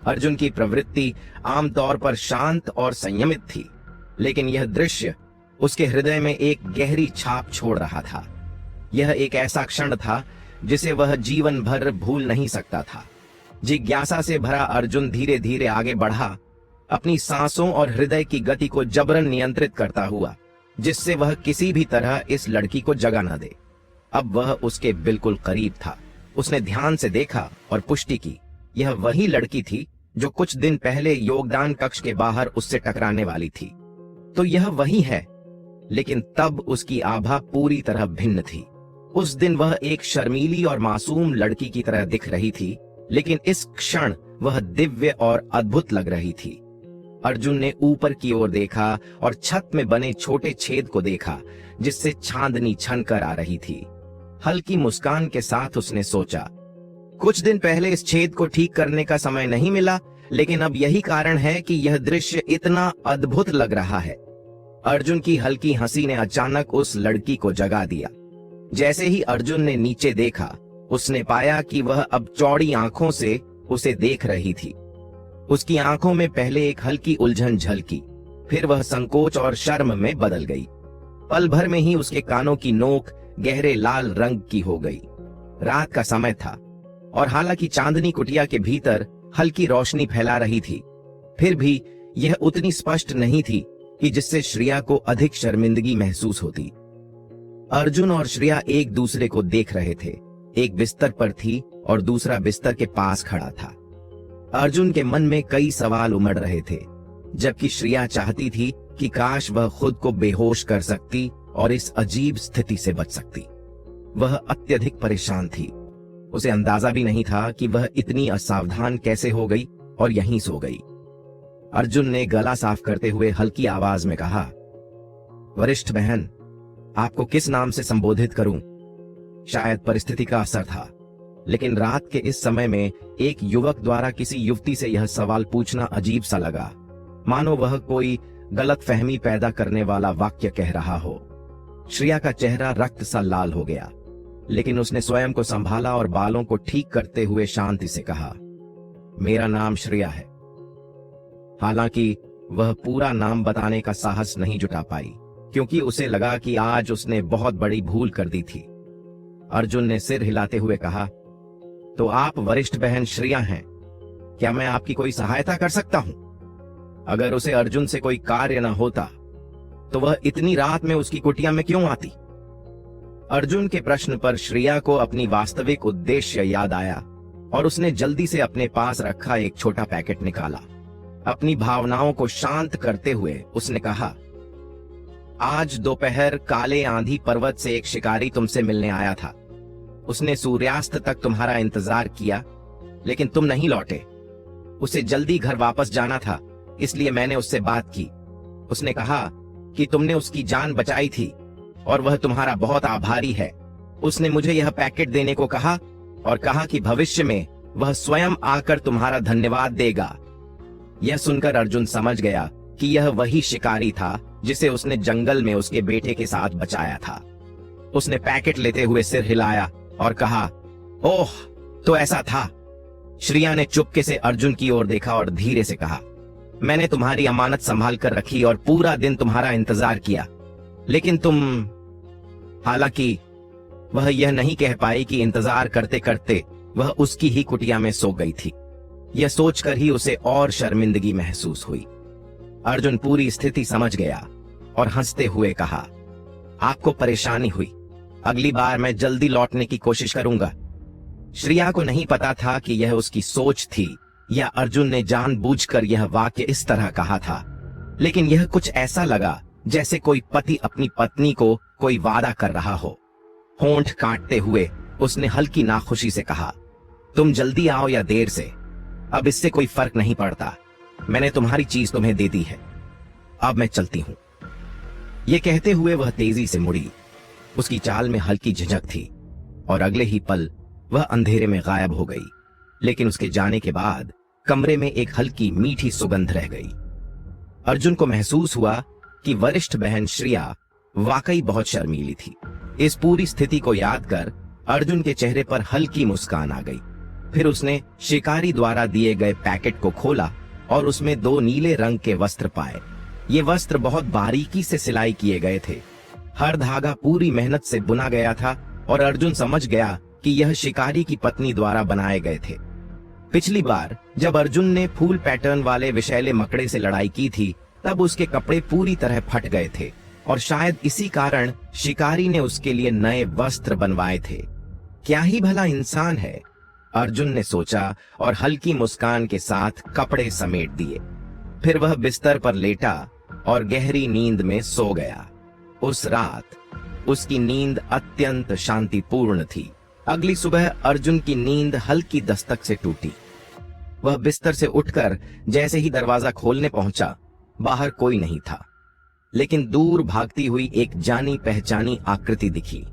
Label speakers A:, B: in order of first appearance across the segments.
A: अर्जुन की प्रवृत्ति आमतौर पर शांत और संयमित थी, लेकिन यह दृश्य उसके हृदय में एक गहरी छाप छोड़ रहा था। यह एक ऐसा क्षण था जिसे वह जीवन भर भूल नहीं सकता था। जिज्ञासा से भरा अर्जुन धीरे धीरे आगे बढ़ा, अपनी सांसों और हृदय की गति को जबरन नियंत्रित करता हुआ, जिससे वह किसी भी तरह इस लड़की को जगा न दे। अब वह उसके बिल्कुल करीब था। उसने ध्यान से देखा और पुष्टि की, यह वही लड़की थी जो कुछ दिन पहले योगदान कक्ष के बाहर उससे टकराने वाली थी। तो यह वही है, लेकिन तब उसकी आभा पूरी तरह भिन्न थी। उस दिन वह एक शर्मीली और मासूम लड़की की तरह दिख रही थी, लेकिन इस क्षण वह दिव्य और अद्भुत लग रही थी। अर्जुन ने ऊपर की ओर देखा और छत में बने छोटे छेद को देखा, जिससे चांदनी छनकर आ रही थी। हल्की मुस्कान के साथ उसने सोचा, कुछ दिन पहले इस छेद को ठीक करने का समय नहीं मिला, लेकिन अब यही कारण है कि यह दृश्य इतना अद्भुत लग रहा है। अर्जुन की हल्की हंसी ने अचानक उस लड़की को जगा दिया। जैसे ही अर्जुन ने नीचे देखा, उसने पाया कि वह अब चौड़ी आंखों से उसे देख रही थी। उसकी आंखों में पहले एक हल्की उलझन झलकी, फिर वह संकोच और शर्म में बदल गई। पल भर में ही उसके कानों की नोक गहरे लाल रंग की हो गई। रात का समय था और हालांकि चांदनी कुटिया के भीतर हल्की रोशनी फैला रही थी, फिर भी यह उतनी स्पष्ट नहीं थी कि जिससे श्रेया को अधिक शर्मिंदगी महसूस होती। अर्जुन और श्रेया एक दूसरे को देख रहे थे। एक बिस्तर पर थी और दूसरा बिस्तर के पास खड़ा था। अर्जुन के मन में कई सवाल उमड़ रहे थे, जबकि श्रेया चाहती थी कि काश वह खुद को बेहोश कर सकती और इस अजीब स्थिति से बच सकती। वह अत्यधिक परेशान थी। उसे अंदाजा भी नहीं था कि वह इतनी असावधान कैसे हो गई और यहीं सो गई। अर्जुन ने गला साफ करते हुए हल्की आवाज में कहा, वरिष्ठ बहन, आपको किस नाम से संबोधित करूं? शायद परिस्थिति का असर था, लेकिन रात के इस समय में एक युवक द्वारा किसी युवती से यह सवाल पूछना अजीब सा लगा, मानो वह कोई गलतफहमी पैदा करने वाला वाक्य कह रहा हो। श्रेया का चेहरा रक्त सा लाल हो गया, लेकिन उसने स्वयं को संभाला और बालों को ठीक करते हुए शांति से कहा, मेरा नाम श्रेया है। हालांकि वह पूरा नाम बताने का साहस नहीं जुटा पाई, क्योंकि उसे लगा कि आज उसने बहुत बड़ी भूल कर दी थी। अर्जुन ने सिर हिलाते हुए कहा, तो आप वरिष्ठ बहन श्रेया हैं, क्या मैं आपकी कोई सहायता कर सकता हूं? अगर उसे अर्जुन से कोई कार्य न होता तो वह इतनी रात में उसकी कुटिया में क्यों आती? अर्जुन के प्रश्न पर श्रेया को अपनी वास्तविक उद्देश्य याद आया और उसने जल्दी से अपने पास रखा एक छोटा पैकेट निकाला। अपनी भावनाओं को शांत करते हुए उसने कहा, आज दोपहर काले आंधी पर्वत से एक शिकारी तुमसे मिलने आया था। उसने सूर्यास्त तक तुम्हारा इंतजार किया, लेकिन तुम नहीं लौटे। उसे जल्दी घर वापस जाना था, इसलिए मैंने उससे बात की। उसने कहा कि तुमने उसकी जान बचाई थी और वह तुम्हारा बहुत आभारी है। उसने मुझे यह पैकेट देने को कहा और कहा कि भविष्य में वह स्वयं आकर तुम्हारा धन्यवाद देगा। यह सुनकर अर्जुन समझ गया कि यह वही शिकारी था जिसे उसने जंगल में उसके बेटे के साथ बचाया था। उसने पैकेट लेते हुए सिर हिलाया और कहा, ओह, तो ऐसा था। श्रेया ने चुपके से अर्जुन की ओर देखा और धीरे से कहा, मैंने तुम्हारी अमानत संभाल कर रखी और पूरा दिन तुम्हारा इंतजार किया, लेकिन तुम। हालांकि वह यह नहीं कह पाई कि इंतजार करते करते वह उसकी ही कुटिया में सो गई थी। यह सोचकर ही उसे और शर्मिंदगी महसूस हुई। अर्जुन पूरी स्थिति समझ गया और हंसते हुए कहा, आपको परेशानी हुई, अगली बार मैं जल्दी लौटने की कोशिश करूंगा। श्रेया को नहीं पता था कि यह उसकी सोच थी या अर्जुन ने जानबूझकर यह वाक्य इस तरह कहा था, लेकिन यह कुछ ऐसा लगा जैसे कोई पति अपनी पत्नी को कोई वादा कर रहा हो। होंठ काटते हुए उसने हल्की नाखुशी से कहा, तुम जल्दी आओ या देर से, अब इससे कोई फर्क नहीं पड़ता। मैंने तुम्हारी चीज तुम्हें दे दी है, अब मैं चलती हूं। यह कहते हुए वह तेजी से मुड़ी। उसकी चाल में हल्की झिझक थी और अगले ही पल वह अंधेरे में गायब हो गई। लेकिन उसके जाने के बाद कमरे में एक हल्की मीठी सुगंध रह गई। अर्जुन को महसूस हुआ कि वरिष्ठ बहन श्रेया वाकई बहुत शर्मीली थी। इस पूरी स्थिति को याद कर अर्जुन के चेहरे पर हल्की मुस्कान आ गई। फिर उसने शिकारी द्वारा दिए गए पैकेट को खोला और उसमें 2 नीले रंग के वस्त्र पाए। ये वस्त्र बहुत बारीकी से सिलाई किए गए थे। हर धागा पूरी मेहनत से बुना गया था और अर्जुन समझ गया कि यह शिकारी की पत्नी द्वारा बनाए गए थे। पिछली बार जब अर्जुन ने फूल पैटर्न वाले विषैले मकड़े से लड़ाई की थी, तब उसके कपड़े पूरी तरह फट गए थे और शायद इसी कारण शिकारी ने उसके लिए नए वस्त्र बनवाए थे। क्या ही भला इंसान है, अर्जुन ने सोचा और हल्की मुस्कान के साथ कपड़े समेट दिए। फिर वह बिस्तर पर लेटा और गहरी नींद में सो गया। उस रात उसकी नींद अत्यंत शांतिपूर्ण थी। अगली सुबह अर्जुन की नींद हल्की दस्तक से टूटी। वह बिस्तर से उठकर जैसे ही दरवाजा खोलने पहुंचा, बाहर कोई नहीं था, लेकिन दूर भागती हुई एक जानी पहचानी आकृति दिखी,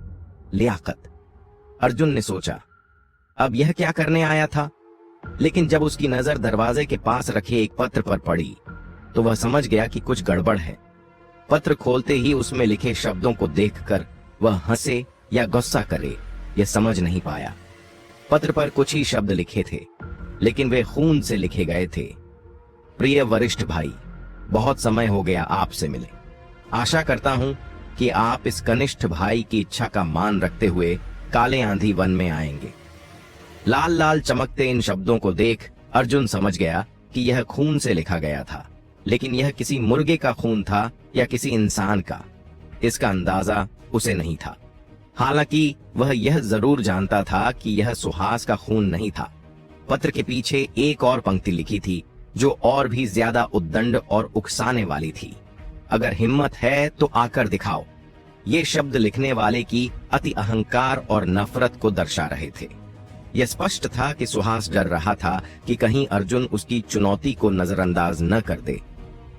A: लियाकत। अर्जुन ने सोचा, अब यह क्या करने आया था? लेकिन जब उसकी नजर दरवाजे के पास रखे एक पत्र पर पड़ी, तो वह समझ गया कि कुछ गड़बड़ है। पत्र खोलते ही उसमें लिखे शब्दों को देखकर वह हंसे या गुस्सा करे, यह समझ नहीं पाया। पत्र पर कुछ ही शब्द लिखे थे, लेकिन वे खून से लिखे गए थे। प्रिय वरिष्ठ भाई, बहुत समय हो गया आपसे मिले। आशा करता हूं कि आप इस कनिष्ठ भाई की इच्छा का मान रखते हुए काले आंधी वन में आएंगे। लाल लाल चमकते इन शब्दों को देख अर्जुन समझ गया कि यह खून से लिखा गया था, लेकिन यह किसी मुर्गे का खून था या किसी इंसान का, इसका अंदाजा उसे नहीं था। हालांकि वह यह जरूर जानता था कि यह सुहास का खून नहीं था। पत्र के पीछे एक और पंक्ति लिखी थी जो और भी ज्यादा उद्दंड और उकसाने वाली थी। अगर हिम्मत है तो आकर दिखाओ। ये शब्द लिखने वाले की अति अहंकार और नफरत को दर्शा रहे थे। यह स्पष्ट था कि सुहास डर रहा था कि कहीं अर्जुन उसकी चुनौती को नजरअंदाज न कर दे,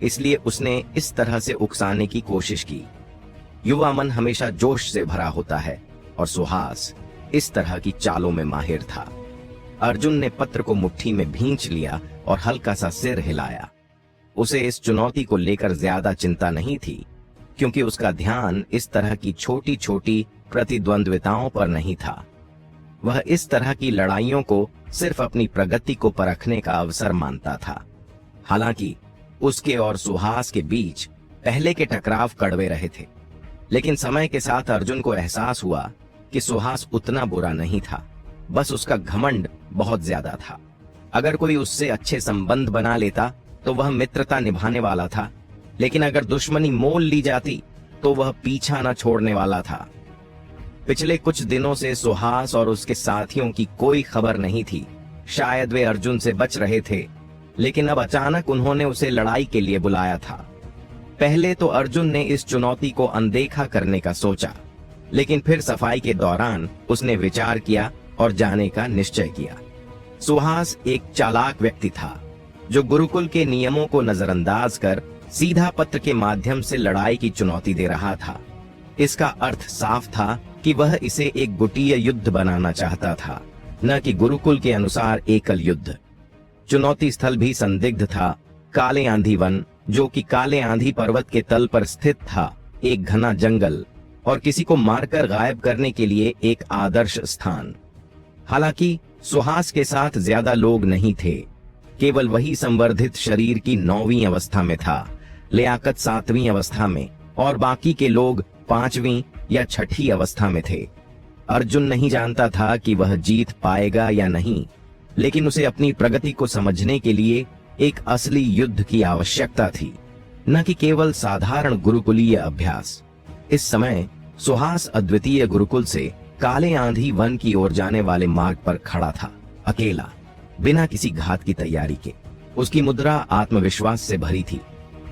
A: इसलिए उसने इस तरह से उकसाने की कोशिश की। युवा मन हमेशा जोश से भरा होता है और सुहास इस तरह की चालों में माहिर था। अर्जुन ने पत्र को मुट्ठी में भींच लिया और हल्का सा सिर हिलाया। उसे इस चुनौती को लेकर ज्यादा चिंता नहीं थी, क्योंकि उसका ध्यान इस तरह की छोटी छोटी प्रतिद्वंद्विताओं पर नहीं था। वह इस तरह की लड़ाइयों को सिर्फ अपनी प्रगति को परखने का अवसर मानता था। हालांकि उसके और सुहास के बीच पहले के टकराव कड़वे रहे थे, लेकिन समय के साथ अर्जुन को एहसास हुआ कि सुहास उतना बुरा नहीं था, बस उसका घमंड बहुत ज्यादा था। अगर कोई उससे अच्छे संबंध बना लेता तो वह मित्रता निभाने वाला था, लेकिन अगर दुश्मनी मोल ली जाती तो वह पीछा न छोड़ने वाला था। पिछले कुछ दिनों से सुहास और उसके साथियों की कोई खबर नहीं थी। शायद वे अर्जुन से बच रहे थे, लेकिन अब अचानक उन्होंने उसे लड़ाई के लिए बुलाया था। पहले तो अर्जुन ने इस चुनौती को अनदेखा करने का सोचा, लेकिन फिर सफाई के दौरान उसने विचार किया और जाने का निश्चय किया। सुहास एक चालाक व्यक्ति था, जो गुरुकुल के नियमों को नजरअंदाज कर सीधा पत्र के माध्यम से लड़ाई की चुनौती दे रहा था। इसका अर्थ साफ था कि वह इसे एक गुटीय युद्ध बनाना चाहता था, न कि गुरुकुल के अनुसार एकल युद्ध। चुनौती स्थल भी संदिग्ध था। काले आंधी वन, जो कि काले आंधी पर्वत के तल पर स्थित था, एक घना जंगल और किसी को मारकर गायब करने के लिए एक आदर्श स्थान। हालांकि सुहास के साथ ज्यादा लोग नहीं थे। केवल वही संवर्धित शरीर की 9वीं अवस्था में था, लियाकत 7वीं अवस्था में और बाकी के लोग 5वीं या 6ठी अवस्था में थे। अर्जुन नहीं जानता था कि वह जीत पाएगा या नहीं, लेकिन उसे अपनी प्रगति को समझने के लिए एक असली युद्ध की आवश्यकता थी, न कि केवल साधारण गुरुकुलीय अभ्यास। इस समय सुहास अद्वितीय गुरुकुल से काले आंधी वन की ओर जाने वाले मार्ग पर खड़ा था, अकेला, बिना किसी घात की तैयारी के। उसकी मुद्रा आत्मविश्वास से भरी थी,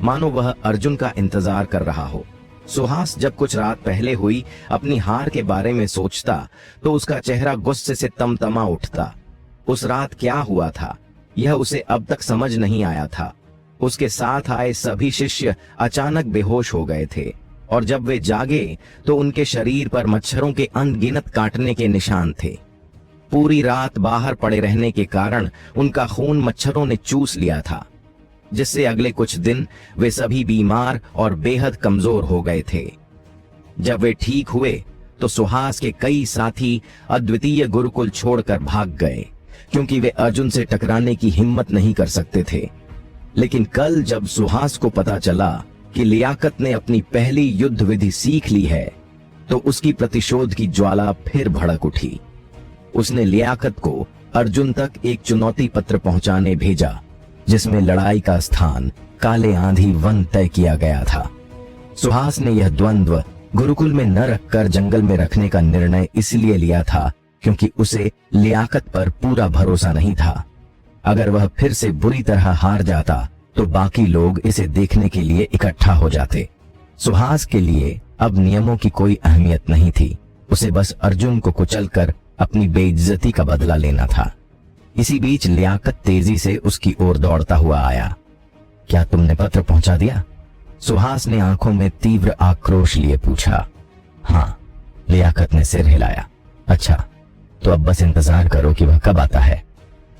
A: मानो वह अर्जुन का इंतजार कर रहा हो। सुहास जब कुछ रात पहले हुई अपनी हार के बारे में सोचता तो उसका चेहरा गुस्से से तमतमा उठता। उस रात क्या हुआ था, यह उसे अब तक समझ नहीं आया था। उसके साथ आए सभी शिष्य अचानक बेहोश हो गए थे, और जब वे जागे तो उनके शरीर पर मच्छरों के अनगिनत काटने के निशान थे। पूरी रात बाहर पड़े रहने के कारण उनका खून मच्छरों ने चूस लिया था, जिससे अगले कुछ दिन वे सभी बीमार और बेहद कमजोर हो गए थे। जब वे ठीक हुए तो सुहास के कई साथी अद्वितीय गुरुकुल छोड़कर भाग गए, क्योंकि वे अर्जुन से टकराने की हिम्मत नहीं कर सकते थे। लेकिन कल जब सुहास को पता चला कि लियाकत ने अपनी पहली युद्ध विधि सीख ली है, तो उसकी प्रतिशोध की ज्वाला फिर भड़क उठी। उसने लियाकत को अर्जुन तक एक चुनौती पत्र पहुंचाने भेजा, जिसमें लड़ाई का स्थान काले आंधी वन तय किया गया था। सुहास ने यह द्वंद्व गुरुकुल में न रखकर जंगल में रखने का निर्णय इसलिए लिया था क्योंकि उसे लियाकत पर पूरा भरोसा नहीं था। अगर वह फिर से बुरी तरह हार जाता तो बाकी लोग इसे देखने के लिए इकट्ठा हो जाते। सुहास के लिए अब नियमों की कोई अहमियत नहीं थी, उसे बस अर्जुन को कुचलकर अपनी बेइज्जती का बदला लेना था। इसी बीच लियाकत तेजी से उसकी ओर दौड़ता हुआ आया। क्या तुमने पत्र पहुंचा दिया? सुहास ने आंखों में तीव्र आक्रोश लिए पूछा। हाँ, लियाकत ने सिर हिलाया। अच्छा, तो अब बस इंतजार करो कि वह कब आता है।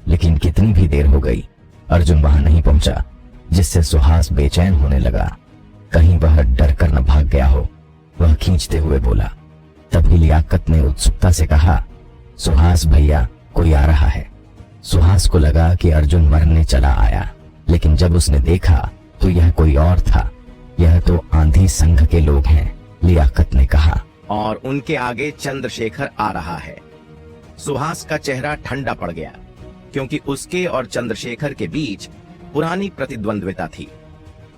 A: लेकिन कितनी भी देर हो गई, अर्जुन वहां नहीं पहुंचा, जिससे सुहास बेचैन होने लगा। कहीं वह डर कर न भाग गया हो, वह खींचते हुए बोला। तभी लियाकत ने उत्सुकता से कहा, सुहास भैया, कोई आ रहा है। सुहास को लगा कि अर्जुन मरने चला आया, लेकिन जब उसने देखा तो यह कोई और था। यह तो आंधी संघ के लोग हैं, लियाकत ने कहा। और उनके आगे चंद्रशेखर आ रहा है। सुहास का चेहरा ठंडा पड़ गया, क्योंकि उसके और चंद्रशेखर के बीच पुरानी प्रतिद्वंद्विता थी।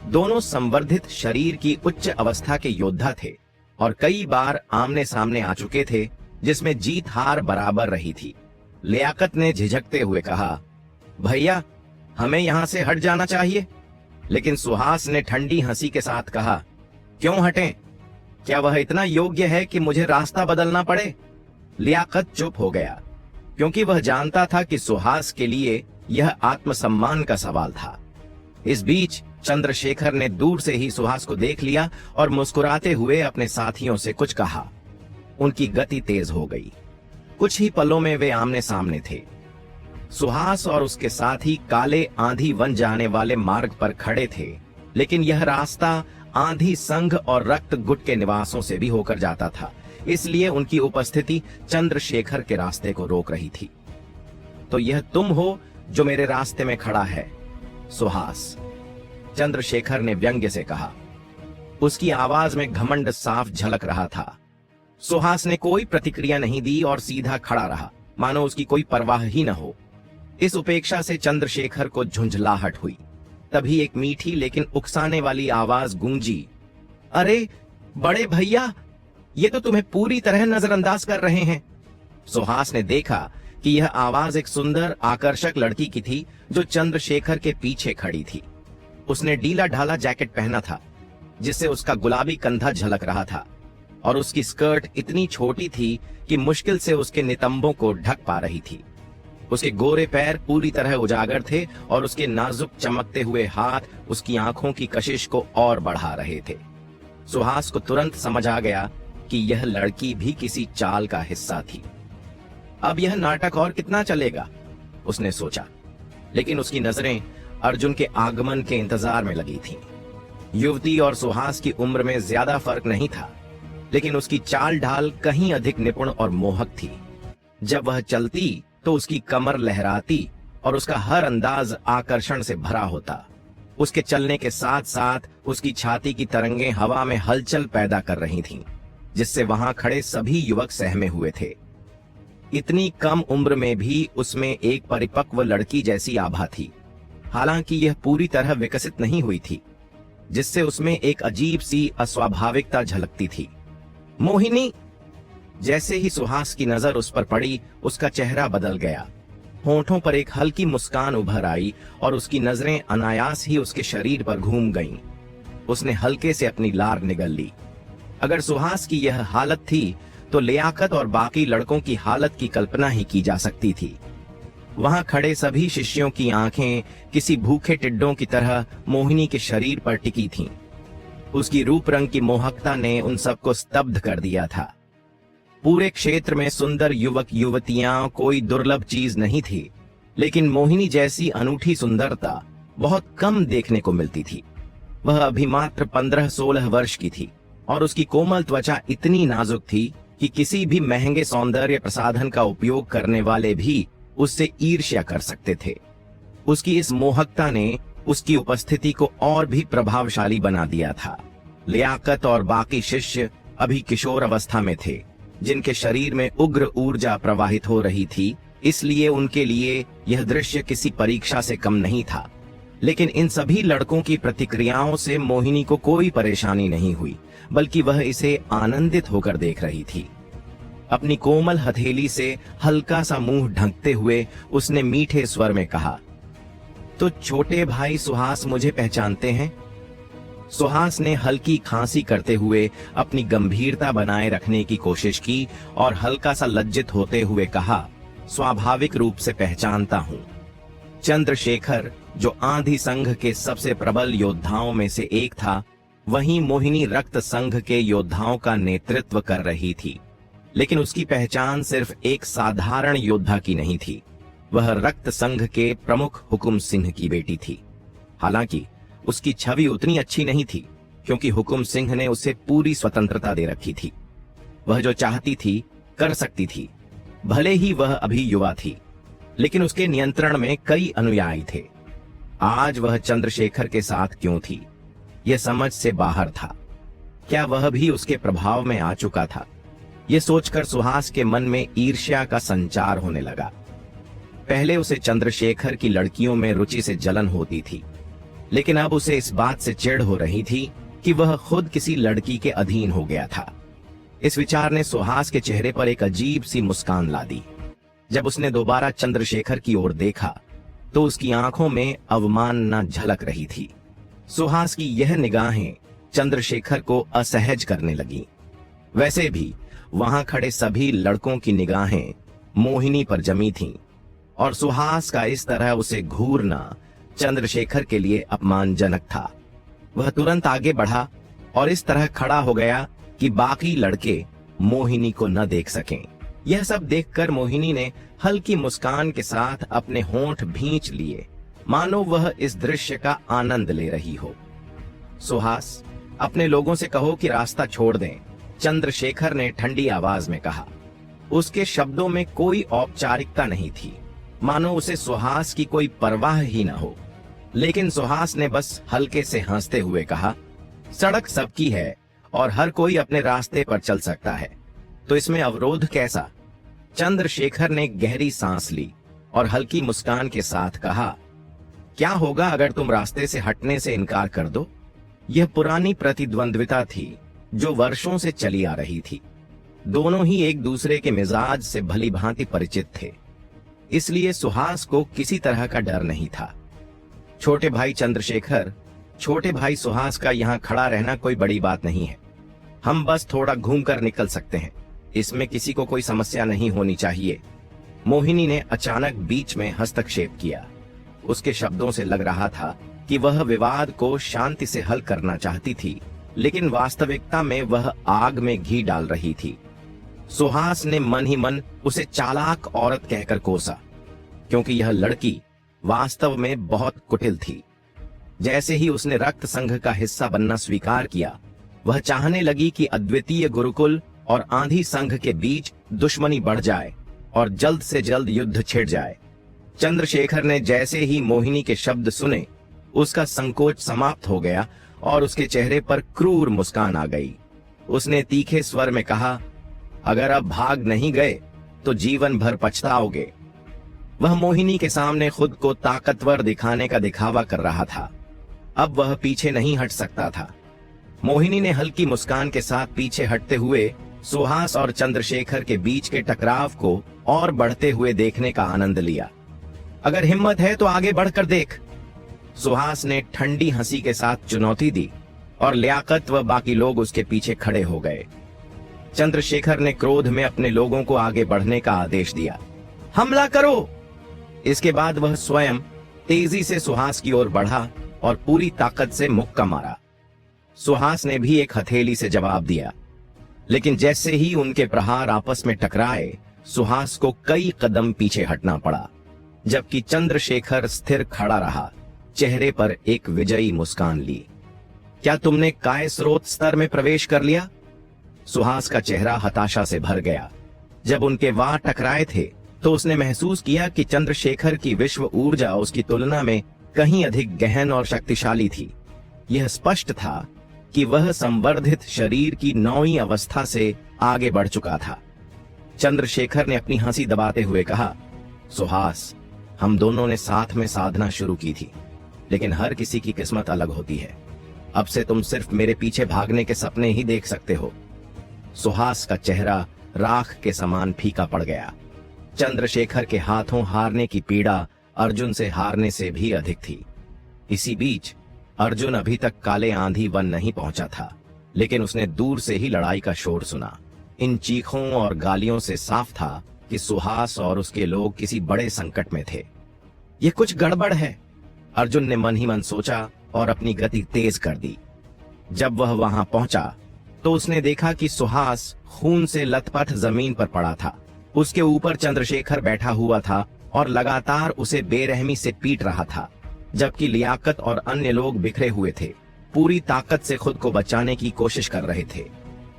A: दोनों संवर्धित शरीर की उच्च अवस्था के योद्धा थे और कई बार आमने सामने आ चुके थे, जिसमें जीत हार बराबर रही थी। लियाकत ने झिझकते हुए कहा, भैया, हमें यहां से हट जाना चाहिए। लेकिन सुहास ने ठंडी हंसी के साथ कहा, क्यों हटें? क्या वह इतना योग्य है कि मुझे रास्ता बदलना पड़े? लियाकत चुप हो गया, क्योंकि वह जानता था कि सुहास के लिए यह आत्मसम्मान का सवाल था। इस बीच चंद्रशेखर ने दूर से ही सुहास को देख लिया और मुस्कुराते हुए अपने साथियों से कुछ कहा। उनकी गति तेज हो गई। कुछ ही पलों में वे आमने सामने थे। सुहास और उसके साथी काले आंधी वन जाने वाले मार्ग पर खड़े थे, लेकिन यह रास्ता आंधी संघ और रक्त गुट के निवासों से भी होकर जाता था, इसलिए उनकी उपस्थिति चंद्रशेखर के रास्ते को रोक रही थी। तो यह तुम हो जो मेरे रास्ते में खड़ा है, सुहास, चंद्रशेखर ने व्यंग्य से कहा। उसकी आवाज में घमंड साफ झलक रहा था। सुहास ने कोई प्रतिक्रिया नहीं दी और सीधा खड़ा रहा, मानो उसकी कोई परवाह ही न हो। इस उपेक्षा से चंद्रशेखर को झुंझलाहट हुई। तभी एक मीठी लेकिन उकसाने वाली आवाज गूंजी, अरे बड़े भैया, ये तो तुम्हें पूरी तरह नजरअंदाज कर रहे हैं। सुहास ने देखा कि यह आवाज एक सुंदर आकर्षक लड़की की थी, जो चंद्रशेखर के पीछे खड़ी थी। उसने ढीला ढाला जैकेट पहना था, जिससे उसका गुलाबी कंधा झलक रहा था, और उसकी स्कर्ट इतनी छोटी थी कि मुश्किल से उसके नितंबों को ढक पा रही थी। उसके गोरे पैर पूरी तरह उजागर थे और उसके नाजुक चमकते हुए हाथ उसकी आंखों की कशिश को और बढ़ा रहे थे। सुहास को तुरंत समझ आ गया कि यह लड़की भी किसी चाल का हिस्सा थी। अब यह नाटक और कितना चलेगा, उसने सोचा। लेकिन उसकी नजरें अर्जुन के आगमन के इंतजार में लगी थीं। युवती और सुहास की उम्र में ज्यादा फर्क नहीं था, लेकिन उसकी चाल ढाल कहीं अधिक निपुण और मोहक थी। जब वह चलती तो उसकी कमर लहराती और उसका हर अंदाज आकर्षण से भरा होता। उसके चलने के साथ साथ उसकी छाती की तरंगें हवा में हलचल पैदा कर रही थीं, जिससे वहां खड़े सभी युवक सहमे हुए थे। इतनी कम उम्र में भी उसमें एक परिपक्व लड़की जैसी आभा थी, हालांकि यह पूरी तरह विकसित नहीं हुई थी, जिससे उसमें एक अजीब सी अस्वाभाविकता झलकती थी। मोहिनी! जैसे ही सुहास की नजर उस पर पड़ी, उसका चेहरा बदल गया। होंठों पर एक हल्की मुस्कान उभर आई और उसकी नजरें अनायास ही उसके शरीर पर घूम गईं। उसने हल्के से अपनी लार निगल ली। अगर सुहास की यह हालत थी, तो लियाकत और बाकी लड़कों की हालत की कल्पना ही की जा सकती थी। वहां खड़े सभी शिष्यों की आंखें किसी भूखे टिड्डों की तरह मोहिनी के शरीर पर टिकी थीं। उसकी रूप रंग की मोहकता ने उन सबको स्तब्ध कर दिया था। पूरे क्षेत्र में सुंदर युवक युवतियां कोई दुर्लभ चीज नहीं थी, लेकिन मोहिनी जैसी अनूठी सुंदरता बहुत कम देखने को मिलती थी। वह अभी मात्र 15-16 वर्ष की थी और उसकी कोमल त्वचा इतनी नाजुक थी कि किसी भी महंगे सौंदर्य प्रसाधन का उपयोग करने वाले भी उससे ईर्ष्या कर सकते थे। उसकी इस मोहकता ने उसकी उपस्थिति को और भी प्रभावशाली बना दिया था। लियाकत और बाकी शिष्य अभी किशोर अवस्था में थे, जिनके शरीर में उग्र ऊर्जा प्रवाहित हो रही थी, इसलिए उनके लिए यह दृश्य किसी परीक्षा से कम नहीं था। लेकिन इन सभी लड़कों की प्रतिक्रियाओं से मोहिनी को कोई परेशानी नहीं हुई, बल्कि वह इसे आनंदित होकर देख रही थी। अपनी कोमल हथेली से हल्का सा मुंह ढकते हुए उसने मीठे स्वर में कहा, तो छोटे भाई सुहास मुझे पहचानते हैं? सुहास ने हल्की खांसी करते हुए अपनी गंभीरता बनाए रखने की कोशिश की और हल्का सा लज्जित होते हुए कहा, स्वाभाविक रूप से पहचानता हूं। चंद्रशेखर, जो आंधी संघ के सबसे प्रबल योद्धाओं में से एक था, वहीं मोहिनी रक्त संघ के योद्धाओं का नेतृत्व कर रही थी। लेकिन उसकी पहचान सिर्फ एक साधारण योद्धा की नहीं थी, वह रक्त संघ के प्रमुख हुकुम सिंह की बेटी थी। हालांकि उसकी छवि उतनी अच्छी नहीं थी, क्योंकि हुकुम सिंह ने उसे पूरी स्वतंत्रता दे रखी थी। वह जो चाहती थी कर सकती थी, भले ही वह अभी युवा थी, लेकिन उसके नियंत्रण में कई अनुयायी थे। आज वह चंद्रशेखर के साथ क्यों थी, यह समझ से बाहर था। क्या वह भी उसके प्रभाव में आ चुका था? यह सोचकर सुहास के मन में ईर्ष्या का संचार होने लगा। पहले उसे चंद्रशेखर की लड़कियों में रुचि से जलन होती थी, लेकिन अब उसे इस बात से चिढ़ हो रही थी कि वह खुद किसी लड़की के अधीन हो गया था। इस विचार ने सुहास के चेहरे पर एक अजीब सी मुस्कान ला दी। जब उसने दोबारा चंद्रशेखर की ओर देखा तो उसकी आंखों में अवमानना झलक रही थी। सुहास की यह निगाहें चंद्रशेखर को असहज करने लगी। वैसे भी वहां खड़े सभी लड़कों की निगाहें मोहिनी पर जमी थीं, और सुहास का इस तरह उसे घूरना चंद्रशेखर के लिए अपमानजनक था। वह तुरंत आगे बढ़ा और इस तरह खड़ा हो गया कि बाकी लड़के मोहिनी को न देख सकें। यह सब देखकर मोहिनी ने हल्की मुस्कान के साथ अपने होंठ भींच लिए, मानो वह इस दृश्य का आनंद ले रही हो। सुहास, अपने लोगों से कहो कि रास्ता छोड़ दें, चंद्रशेखर ने ठंडी आवाज में कहा। उसके शब्दों में कोई औपचारिकता नहीं थी, मानो उसे सुहास की कोई परवाह ही न हो। लेकिन सुहास ने बस हल्के से हंसते हुए कहा, सड़क सबकी है और हर कोई अपने रास्ते पर चल सकता है, तो इसमें अवरोध कैसा? चंद्रशेखर ने गहरी सांस ली और हल्की मुस्कान के साथ कहा, क्या होगा अगर तुम रास्ते से हटने से इनकार कर दो? यह पुरानी प्रतिद्वंद्विता थी जो वर्षों से चली आ रही थी। दोनों ही एक दूसरे के मिजाज से भली भांति परिचित थे, इसलिए सुहास को किसी तरह का डर नहीं था। छोटे भाई चंद्रशेखर, छोटे भाई सुहास का यहाँ खड़ा रहना कोई बड़ी बात नहीं है। हम बस थोड़ा घूमकर निकल सकते हैं, इसमें किसी को कोई समस्या नहीं होनी चाहिए। मोहिनी ने अचानक बीच में हस्तक्षेप किया। उसके शब्दों से लग रहा था कि वह विवाद को शांति से हल करना चाहती थी, लेकिन वास्तविकता में वह आग में घी डाल रही थी। सुहास ने मन ही मन उसे चालाक औरत कहकर कोसा, क्योंकि यह लड़की वास्तव में बहुत कुटिल थी। जैसे ही उसने रक्त संघ का हिस्सा बनना स्वीकार किया, वह चाहने लगी कि अद्वितीय गुरुकुल और आंधी संघ के बीच दुश्मनी बढ़ जाए और जल्द से जल्द युद्ध छिड़ जाए। चंद्रशेखर ने जैसे ही मोहिनी के शब्द सुने, उसका संकोच समाप्त हो गया और उसके चेहरे पर क्रूर मुस्कान आ गई। उसने तीखे स्वर में कहा, अगर अब भाग नहीं गए तो जीवन भर पछताओगे। वह मोहिनी के सामने खुद को ताकतवर दिखाने का दिखावा कर रहा था। अब वह पीछे नहीं हट सकता था। मोहिनी ने हल्की मुस्कान के साथ पीछे हटते हुए सुहास और चंद्रशेखर के बीच के टकराव को और बढ़ते हुए देखने का आनंद लिया। अगर हिम्मत है तो आगे बढ़कर देख, सुहास ने ठंडी हंसी के साथ चुनौती दी और लियाकत व बाकी लोग उसके पीछे खड़े हो गए। चंद्रशेखर ने क्रोध में अपने लोगों को आगे बढ़ने का आदेश दिया। हमला करो! इसके बाद वह स्वयं तेजी से सुहास की ओर बढ़ा और पूरी ताकत से मुक्का मारा। सुहास ने भी एक हथेली से जवाब दिया, लेकिन जैसे ही उनके प्रहार आपस में टकराए, सुहास को कई कदम पीछे हटना पड़ा, जबकि चंद्रशेखर स्थिर खड़ा रहा, चेहरे पर एक विजयी मुस्कान ली। क्या तुमने काय स्रोत स्तर में प्रवेश कर लिया? सुहास का चेहरा हताशा से भर गया। जब उनके वार टकराए थे तो उसने महसूस किया कि चंद्रशेखर की विश्व ऊर्जा उसकी तुलना में कहीं अधिक गहन और शक्तिशाली थी। यह स्पष्ट था कि वह संवर्धित शरीर की 9वीं अवस्था से आगे बढ़ चुका था। चंद्रशेखर ने अपनी हंसी दबाते हुए कहा, सुहास, हम दोनों ने साथ में साधना शुरू की थी, लेकिन हर किसी की किस्मत अलग होती है। अब से तुम सिर्फ मेरे पीछे भागने के सपने ही देख सकते हो। सुहास का चेहरा राख के समान फीका पड़ गया। चंद्रशेखर के हाथों हारने की पीड़ा अर्जुन से हारने से भी अधिक थी। इसी बीच अर्जुन अभी तक काले आंधी वन नहीं पहुंचा था, लेकिन उसने दूर से ही लड़ाई का शोर सुना। इन चीखों और गालियों से साफ था कि सुहास और उसके लोग किसी बड़े संकट में थे। यह कुछ गड़बड़ है, अर्जुन ने मन ही मन सोचा और अपनी गति तेज कर दी। जब वह वहां पहुंचा तो उसने देखा कि सुहास खून से लथपथ जमीन पर पड़ा था। उसके ऊपर चंद्रशेखर बैठा हुआ था और लगातार उसे बेरहमी से पीट रहा था, जबकि लियाकत और अन्य लोग बिखरे हुए थे, पूरी ताकत से खुद को बचाने की कोशिश कर रहे थे।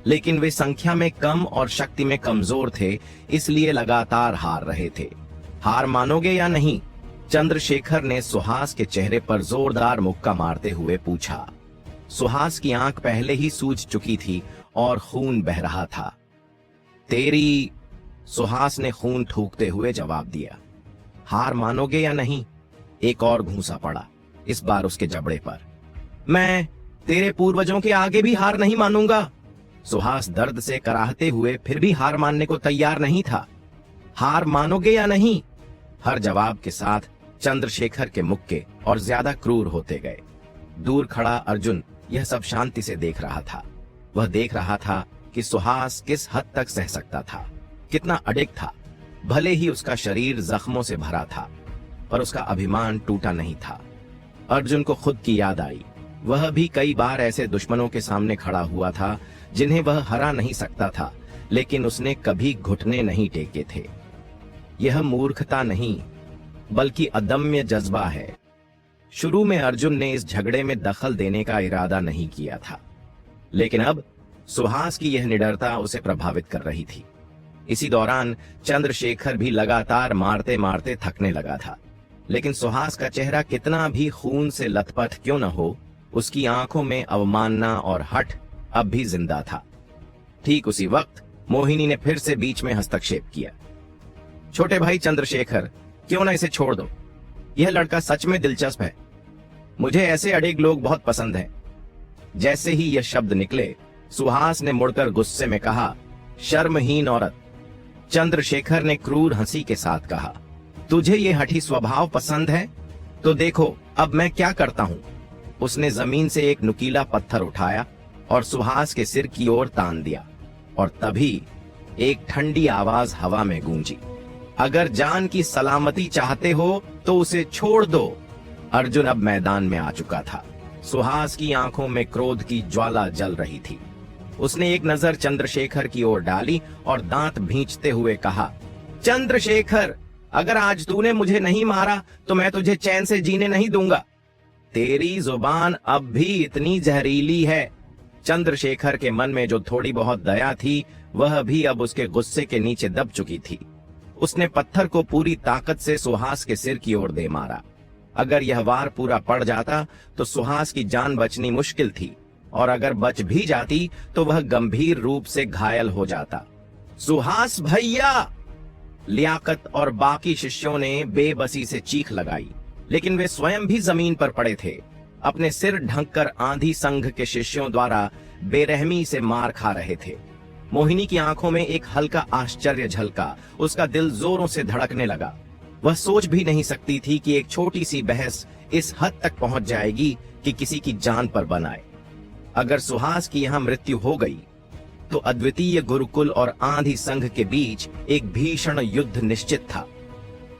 A: लेकिन वे संख्या में कम और शक्ति में कमजोर थे, इसलिए लगातार हार रहे थे। हार मानोगे या नहीं? चंद्रशेखर ने सुहास के चेहरे पर जोरदार मुक्का मारते हुए पूछा। सुहास की आंख पहले ही सूज चुकी थी और खून बह रहा था। तेरी, सुहास ने खून थूकते हुए जवाब दिया। हार मानोगे या नहीं? एक और घूंसा पड़ा, इस बार उसके जबड़े पर। मैं तेरे पूर्वजों के आगे भी हार नहीं मानूंगा। सुहास दर्द से कराहते हुए फिर भी हार मानने को तैयार नहीं था। हार मानोगे या नहीं? हर जवाब के साथ चंद्रशेखर के मुक्के और ज्यादा क्रूर होते गए। दूर खड़ा अर्जुन यह सब शांति से देख रहा था। वह देख रहा था कि सुहास किस हद तक सह सकता था, कितना अडिग था। भले ही उसका शरीर जख्मों से भरा था, पर उसका अभिमान टूटा नहीं था। अर्जुन को खुद की याद आई। वह भी कई बार ऐसे दुश्मनों के सामने खड़ा हुआ था जिन्हें वह हरा नहीं सकता था, लेकिन उसने कभी घुटने नहीं टेके थे। यह मूर्खता नहीं, बल्कि अदम्य जज्बा है। शुरू में अर्जुन ने इस झगड़े में दखल देने का इरादा नहीं किया था, लेकिन अब सुहास की यह निडरता उसे प्रभावित कर रही थी। इसी दौरान चंद्रशेखर भी लगातार मारते मारते थकने लगा था, लेकिन सुहास का चेहरा कितना भी खून से लथपथ क्यों न हो, उसकी आंखों में अवमानना और हठ अब भी जिंदा था। ठीक उसी वक्त मोहिनी ने फिर से बीच में हस्तक्षेप किया। छोटे भाई चंद्रशेखर, क्यों ना इसे छोड़ दो? यह लड़का सच में दिलचस्प है। मुझे ऐसे अड़िग लोग बहुत पसंद हैं। जैसे ही यह शब्द निकले, सुहास ने मुड़कर गुस्से में कहा, शर्महीन औरत। चंद्रशेखर ने क्रूर हंसी के साथ कहा, तुझे ये हठी स्वभाव पसंद है? तो देखो अब मैं क्या करता हूं। उसने जमीन से एक नुकीला पत्थर उठाया और सुहास के सिर की ओर तान दिया, और तभी एक ठंडी आवाज हवा में गूंजी, अगर जान की सलामती चाहते हो तो उसे छोड़ दो। अर्जुन अब मैदान में आ चुका था। सुहास की आंखों में क्रोध की ज्वाला जल रही थी। उसने एक नजर चंद्रशेखर की ओर डाली और दांत भींचते हुए कहा, चंद्रशेखर, अगर आज तूने मुझे नहीं मारा तो मैं तुझे चैन से जीने नहीं दूंगा। तेरी जुबान अब भी इतनी जहरीली है। चंद्रशेखर के मन में जो थोड़ी बहुत दया थी, वह भी अब उसके गुस्से के नीचे दब चुकी थी। उसने पत्थर को पूरी ताकत से सुहास के सिर की ओर दे मारा। अगर यह वार पूरा पड़ जाता तो सुहास की जान बचनी मुश्किल थी, और अगर बच भी जाती तो वह गंभीर रूप से घायल हो जाता। सुहास भैया! लियाकत और बाकी शिष्यों ने बेबसी से चीख लगाई, लेकिन वे स्वयं भी जमीन पर पड़े थे। अपने सिर ढंककर आंधी संघ के शिष्यों द्वारा बेरहमी से मार खा रहे थे। मोहिनी की आंखों में एक हल्का आश्चर्य झलका। उसका दिल जोरों से धड़कने लगा। वह सोच भी नहीं सकती थी कि एक छोटी सी बहस इस हद तक पहुंच जाएगी कि किसी की जान पर बन आए। अगर सुहास की यहां मृत्यु हो गई तो अद्वितीय गुरुकुल और आंधी संघ के बीच एक भीषण युद्ध निश्चित था।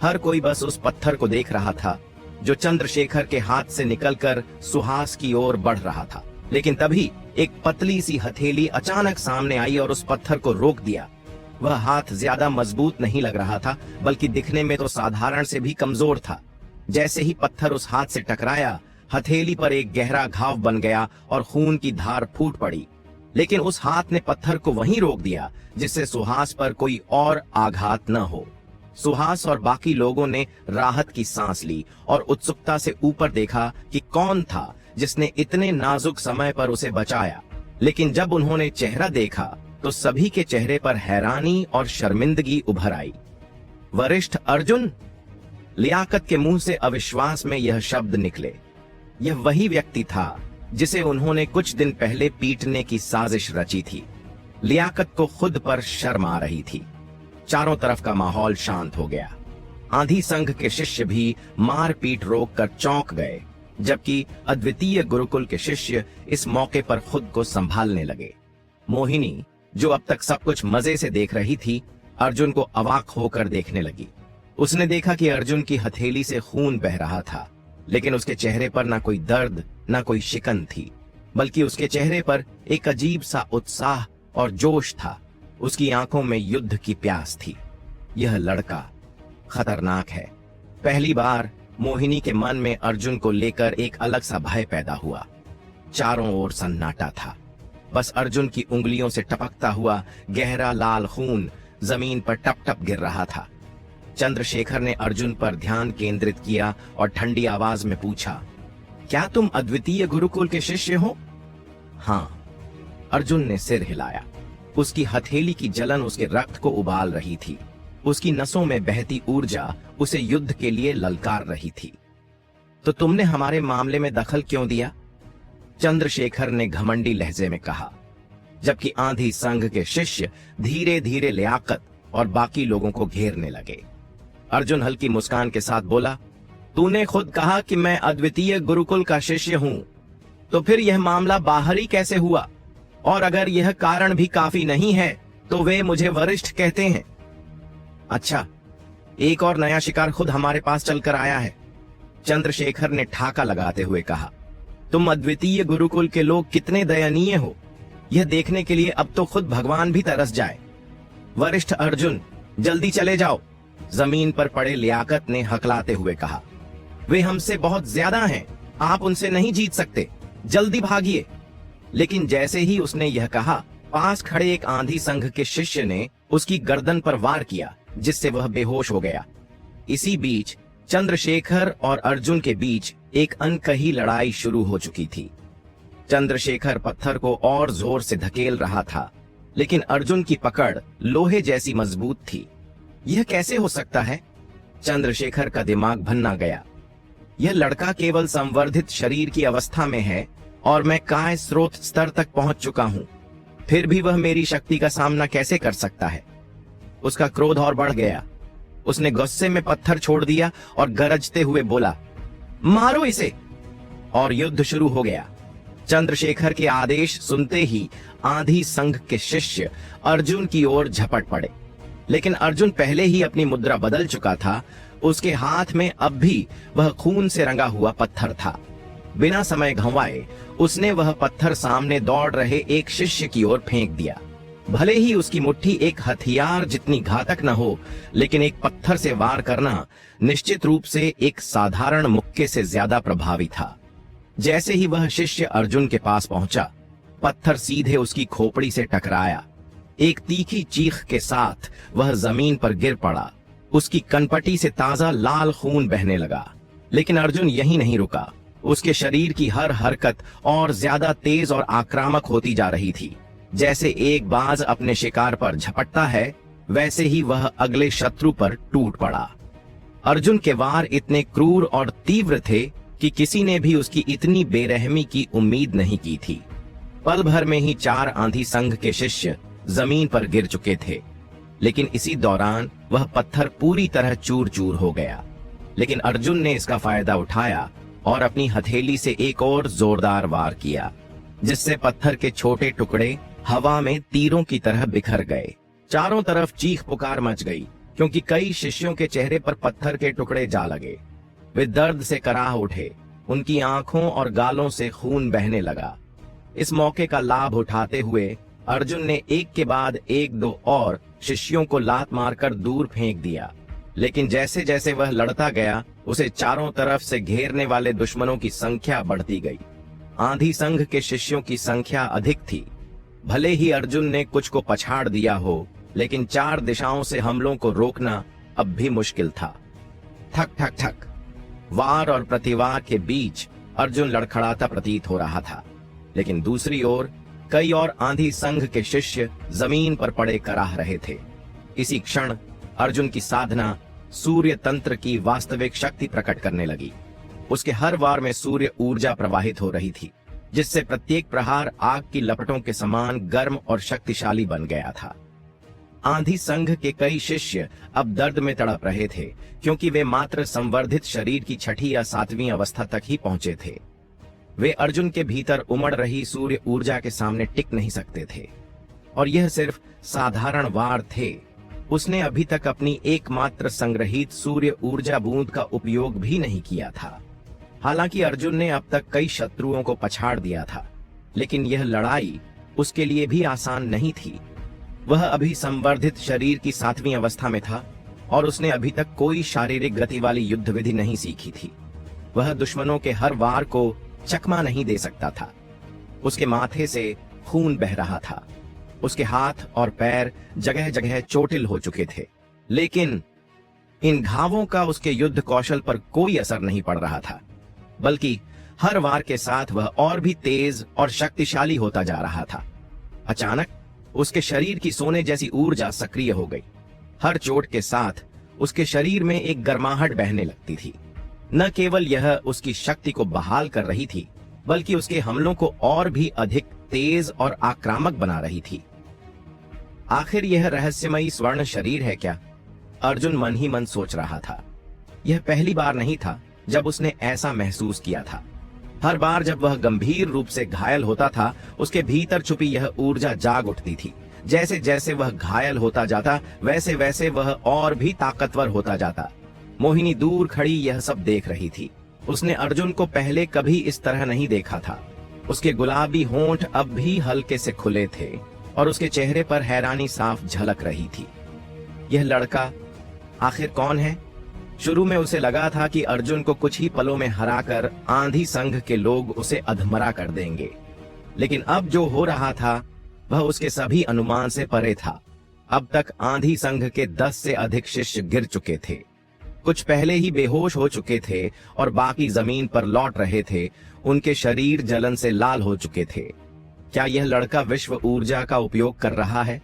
A: हर कोई बस उस पत्थर को देख रहा था जो चंद्रशेखर के हाथ से निकलकर सुहास की ओर बढ़ रहा था। लेकिन तभी एक पतली सी हथेली अचानक सामने आई और उस पत्थर को रोक दिया। वह हाथ ज्यादा मजबूत नहीं लग रहा था, बल्कि दिखने में तो साधारण से भी कमजोर था। जैसे ही पत्थर उस हाथ से टकराया, हथेली पर एक गहरा घाव बन गया और खून की धार फूट पड़ी। लेकिन उस हाथ ने पत्थर को वहीं रोक दिया जिससे सुहास पर कोई और आघात न हो। सुहास और बाकी लोगों ने राहत की सांस ली और उत्सुकता से ऊपर देखा कि कौन था जिसने इतने नाजुक समय पर उसे बचाया। लेकिन जब उन्होंने चेहरा देखा तो सभी के चेहरे पर हैरानी और शर्मिंदगी उभर आई। वरिष्ठ अर्जुन? लियाकत के मुंह से अविश्वास में यह शब्द निकले। यह वही व्यक्ति था जिसे उन्होंने कुछ दिन पहले पीटने की साजिश रची थी। लियाकत को खुद पर शर्म आ रही थी। चारों तरफ का माहौल शांत हो गया। आंधी संघ के शिष्य भी मार पीट रोक कर चौंक गए, जबकि अद्वितीय गुरुकुल के शिष्य इस मौके पर खुद को संभालने लगे। मोहिनी, जो अब तक सब कुछ मजे से देख रही थी, अर्जुन को अवाक होकर देखने लगी। उसने देखा कि अर्जुन की हथेली से खून बह रहा था, लेकिन उसके चेहरे पर ना कोई दर्द ना कोई शिकन थी, बल्कि उसके चेहरे पर एक अजीब सा उत्साह और जोश था। उसकी आंखों में युद्ध की प्यास थी। यह लड़का खतरनाक है। पहली बार मोहिनी के मन में अर्जुन को लेकर एक अलग सा भय पैदा हुआ। चारों ओर सन्नाटा था। बस अर्जुन की उंगलियों से टपकता हुआ गहरा लाल खून जमीन पर टप टप गिर रहा था। चंद्रशेखर ने अर्जुन पर ध्यान केंद्रित किया और ठंडी आवाज में पूछा, क्या तुम अद्वितीय गुरुकुल के शिष्य हो? हाँ, अर्जुन ने सिर हिलाया। उसकी हथेली की जलन उसके रक्त को उबाल रही थी। उसकी नसों में बहती ऊर्जा उसे युद्ध के लिए ललकार रही थी। तो तुमने हमारे मामले में दखल क्यों दिया? चंद्रशेखर ने घमंडी लहजे में कहा, जबकि आंधी संघ के शिष्य धीरे धीरे लियाकत और बाकी लोगों को घेरने लगे। अर्जुन हल्की मुस्कान के साथ बोला, तूने खुद कहा कि मैं अद्वितीय गुरुकुल का शिष्य हूं, तो फिर यह मामला बाहर ही कैसे हुआ? और अगर यह कारण भी काफी नहीं है तो वे मुझे वरिष्ठ कहते हैं। अच्छा, एक और नया शिकार खुद हमारे पास चलकर आया है, चंद्रशेखर ने ठाका लगाते हुए कहा। तुम अद्वितीय गुरुकुल के लोग कितने दयनीय हो, यह देखने के लिए अब तो खुद भगवान भी तरस जाए। वरिष्ठ अर्जुन, जल्दी चले जाओ, जमीन पर पड़े लियाकत ने हकलाते हुए कहा। वे हमसे बहुत ज्यादा हैं, आप उनसे नहीं जीत सकते, जल्दी भागिए। लेकिन जैसे ही उसने यह कहा, पास खड़े एक आंधी संघ के शिष्य ने उसकी गर्दन पर वार किया, जिससे वह बेहोश हो गया। इसी बीच चंद्रशेखर और अर्जुन के बीच एक अनकही लड़ाई शुरू हो चुकी थी। चंद्रशेखर पत्थर को और जोर से धकेल रहा था, लेकिन अर्जुन की पकड़ लोहे जैसी मजबूत थी। यह कैसे हो सकता है? चंद्रशेखर का दिमाग भन्ना गया। यह लड़का केवल संवर्धित शरीर की अवस्था में है और मैं काय स्रोत स्तर तक पहुंच चुका हूं, फिर भी वह मेरी शक्ति का सामना कैसे कर सकता है? उसका क्रोध और बढ़ गया। उसने गुस्से में पत्थर छोड़ दिया और गरजते हुए बोला, मारो इसे। और युद्ध शुरू हो गया। चंद्रशेखर के आदेश सुनते ही आंधी संघ के शिष्य अर्जुन की ओर झपट पड़े, लेकिन अर्जुन पहले ही अपनी मुद्रा बदल चुका था। उसके हाथ में अब भी वह खून से रंगा हुआ पत्थर था। बिना समय गंवाए उसने वह पत्थर सामने दौड़ रहे एक शिष्य की ओर फेंक दिया। भले ही उसकी मुट्ठी एक हथियार जितनी घातक न हो, लेकिन एक पत्थर से वार करना निश्चित रूप से एक साधारण मुक्के से ज्यादा प्रभावी था। जैसे ही वह शिष्य अर्जुन के पास पहुंचा, पत्थर सीधे उसकी खोपड़ी से टकराया। एक तीखी चीख के साथ वह जमीन पर गिर पड़ा। उसकी कनपटी से ताजा लाल खून बहने लगा। लेकिन अर्जुन यहीं नहीं रुका। उसके शरीर की हर हरकत और ज्यादा तेज और आक्रामक होती जा रही थी। जैसे एक बाज अपने शिकार पर झपटता है, वैसे ही वह अगले शत्रु पर टूट पड़ा। अर्जुन के वार इतने क्रूर और तीव्र थे कि किसी ने भी उसकी इतनी बेरहमी की उम्मीद नहीं की थी। पल भर में ही 4 आंधी संघ के शिष्य जमीन पर गिर चुके थे, लेकिन इसी दौरान वह पत्थर पूरी तरह चूर चूर हो गया। लेकिन अर्जुन ने इसका फायदा उठाया और अपनी हथेली से एक और जोरदार वार किया, जिससे पत्थर के छोटे टुकड़े हवा में तीरों की तरह बिखर गए। चारों तरफ चीख पुकार मच गई, क्योंकि कई शिष्यों के चेहरे पर पत्थर के टुकड़े जा लगे। वे दर्द से कराह उठे। उनकी आंखों और गालों से खून बहने लगा। इस मौके का लाभ उठाते हुए अर्जुन ने एक के बाद एक 2 और शिष्यों को लात मारकर दूर फेंक दिया। लेकिन जैसे जैसे वह लड़ता गया, उसे चारों तरफ से घेरने वाले दुश्मनों की संख्या बढ़ती गई। आंधी संघ के शिष्यों की संख्या अधिक थी। भले ही अर्जुन ने कुछ को पछाड़ दिया हो, लेकिन 4 दिशाओं से हमलों को रोकना अब भी मुश्किल था। ठक ठक ठक, वार और प्रतिवार के बीच अर्जुन लड़खड़ाता प्रतीत हो रहा था, लेकिन दूसरी ओर कई और आंधी संघ के शिष्य जमीन पर पड़े कराह रहे थे। इसी क्षण अर्जुन की साधना सूर्य तंत्र की वास्तविक शक्ति प्रकट करने लगी। उसके हर वार में सूर्य ऊर्जा प्रवाहित हो रही थी, जिससे प्रत्येक प्रहार आग की लपटों के समान गर्म और शक्तिशाली बन गया था। आंधी संघ के कई शिष्य अब दर्द में तड़प रहे थे, क्योंकि वे मात्र संवर्धित शरीर की छठी या सातवीं अवस्था तक ही पहुंचे थे। वे अर्जुन के भीतर उमड़ रही सूर्य ऊर्जा के सामने टिक नहीं सकते थे, और यह सिर्फ साधारण वार थे। उसने अभी तक अपनी एकमात्र संग्रहित सूर्य ऊर्जा बूंद का उपयोग भी नहीं किया था। हालांकि अर्जुन ने अब तक कई शत्रुओं को पछाड़ दिया था, लेकिन यह लड़ाई उसके लिए भी आसान नहीं थी। वह अभी संवर्धित शरीर की सातवीं अवस्था में था, और उसने अभी तक कोई शारीरिक गति वाली युद्ध विधि नहीं सीखी थी। वह दुश्मनों के हर वार को चकमा नहीं दे सकता था। उसके माथे से खून बह रहा था। उसके हाथ और पैर जगह जगह चोटिल हो चुके थे, लेकिन इन घावों का उसके युद्ध कौशल पर कोई असर नहीं पड़ रहा था, बल्कि हर वार के साथ वह और भी तेज और शक्तिशाली होता जा रहा था। अचानक उसके शरीर की सोने जैसी ऊर्जा सक्रिय हो गई। हर चोट के साथ उसके शरीर में एक गर्माहट बहने लगती थी। न केवल यह उसकी शक्ति को बहाल कर रही थी, बल्कि उसके हमलों को और भी अधिक तेज और आक्रामक बना रही थी। आखिर यह रहस्यमयी स्वर्ण शरीर है क्या? अर्जुन मन ही मन सोच रहा था। यह पहली बार नहीं था जब उसने ऐसा महसूस किया था। हर बार जब वह गंभीर रूप से घायल होता था, उसके भीतर छुपी यह ऊर्जा जाग उठती थी। जैसे जैसे वह घायल होता जाता, वैसे वैसे वह और भी ताकतवर होता जाता। मोहिनी दूर खड़ी यह सब देख रही थी। उसने अर्जुन को पहले कभी इस तरह नहीं देखा था। उसके गुलाबी होंठ अब भी हल्के से खुले थे, और उसके चेहरे पर हैरानी साफ झलक रही थी। यह लड़का आखिर कौन है? शुरू में उसे लगा था कि अर्जुन को कुछ ही पलों में हराकर आंधी संघ के लोग उसे अधमरा कर देंगे, लेकिन अब जो हो रहा था वह उसके सभी अनुमान से परे था। अब तक आंधी संघ के 10 से अधिक शिष्य गिर चुके थे। कुछ पहले ही बेहोश हो चुके थे और बाकी जमीन पर लौट रहे थे। उनके शरीर जलन से लाल हो चुके थे। क्या यह लड़का विश्व ऊर्जा का उपयोग कर रहा है?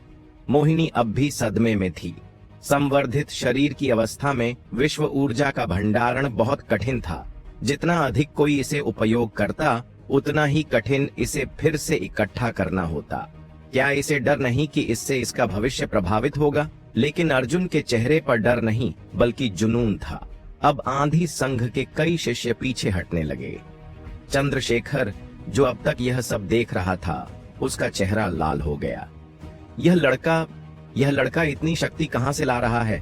A: मोहिनी अब भी सदमे में थी। संवर्धित शरीर की अवस्था में विश्व ऊर्जा का भंडारण बहुत कठिन था। जितना अधिक कोई इसे उपयोग करता, उतना ही कठिन इसे फिर से इकट्ठा करना होता। क्या इसे डर नहीं कि इससे इसका भविष्य प्रभावित होगा? लेकिन अर्जुन के चेहरे पर डर नहीं, बल्कि जुनून था। अब आंधी संघ के कई शिष्य पीछे हटने लगे। चंद्रशेखर, जो अब तक यह सब देख रहा था, उसका चेहरा लाल हो गया। यह लड़का इतनी शक्ति कहां से ला रहा है?